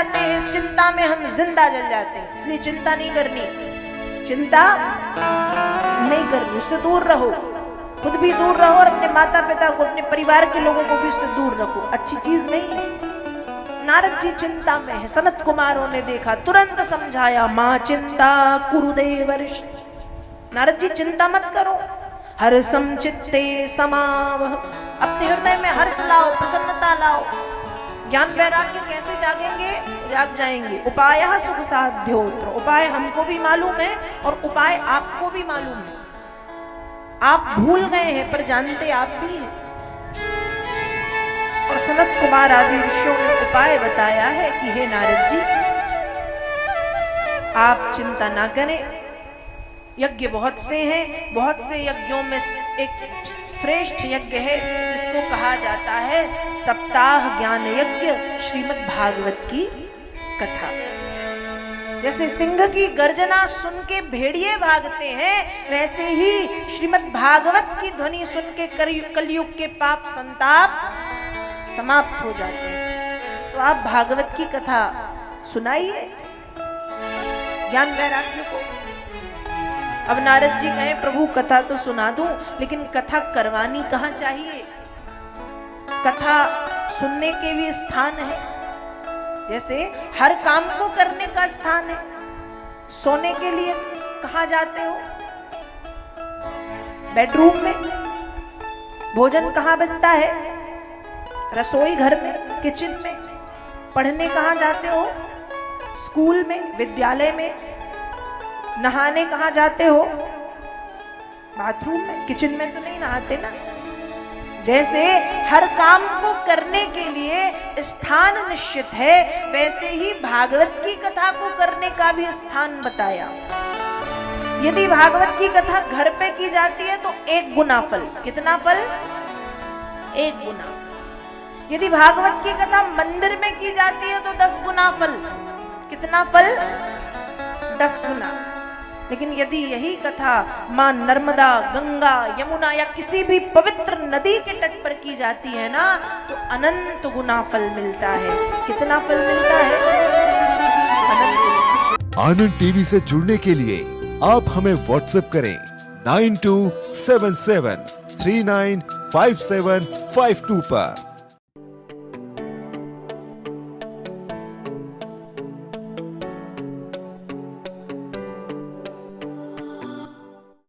जाते हैं, चिंता में हम जिंदा जल जाते हैं। इसलिए चिंता नहीं करनी, चिंता नहीं करनी, उससे दूर रहो, खुद भी दूर रहो और अपने माता पिता को, अपने परिवार के लोगों को भी उससे दूर रखो। अच्छी चीज नहीं है। नारद जी चिंता में है, सनत कुमारों ने देखा, तुरंत समझाया, मां चिंता कुरुदेवर्षि। नारद जी चिंता मत करो, हर्षम चित्ते समावह, अपने हृदय में हर्ष लाओ, प्रसन्नता लाओ। ज्ञान वैराग्य कैसे जागेंगे? जाग जाएंगे। उपाय सुख साध्योत्र, उपाय हमको भी मालूम है और उपाय आपको भी मालूम है। आप भूल गए हैं पर जानते आप भी हैं। और सनत कुमार आदि ऋषियों ने उपाय बताया है कि हे नारद जी, आप चिंता ना करें, यज्ञ बहुत से हैं, बहुत से यज्ञों में एक श्रेष्ठ यज्ञ है जिसको कहा जाता है सप्ताह ज्ञान यज्ञ, श्रीमद् भागवत की कथा। जैसे सिंह की गर्जना सुन के भेड़िए भागते हैं, वैसे ही श्रीमद् भागवत की ध्वनि सुन के कलयुग के पाप संताप समाप्त हो जाते हैं। तो आप भागवत की कथा सुनाइए ज्ञान वैराग्य को। अब नारद जी कहे प्रभु कथा तो सुना दूं, लेकिन कथा करवानी कहाँ चाहिए? कथा सुनने के भी स्थान है, जैसे हर काम को करने का स्थान है। सोने के लिए कहाँ जाते हो? बेडरूम में। भोजन कहाँ बनता है? रसोई घर में, किचन में। पढ़ने कहाँ जाते हो? स्कूल में, विद्यालय में। नहाने कहाँ जाते हो? बाथरूम में। किचन में तो नहीं नहाते ना। जैसे हर काम को करने के लिए स्थान निश्चित है, वैसे ही भागवत की कथा को करने का भी स्थान बताया। यदि भागवत की कथा घर पे की जाती है तो 1 गुना फल। कितना फल? 1 गुना। यदि भागवत की कथा मंदिर में की जाती है तो 10 गुना फल। कितना फल? 10 गुना। लेकिन यदि यही कथा मां नर्मदा, गंगा, यमुना या किसी भी पवित्र नदी के तट पर की जाती है ना, तो अनंत गुना फल मिलता है। कितना फल मिलता है? अनंत। आनंद टीवी से जुड़ने के लिए आप हमें व्हाट्सएप करें 9277395752 पर।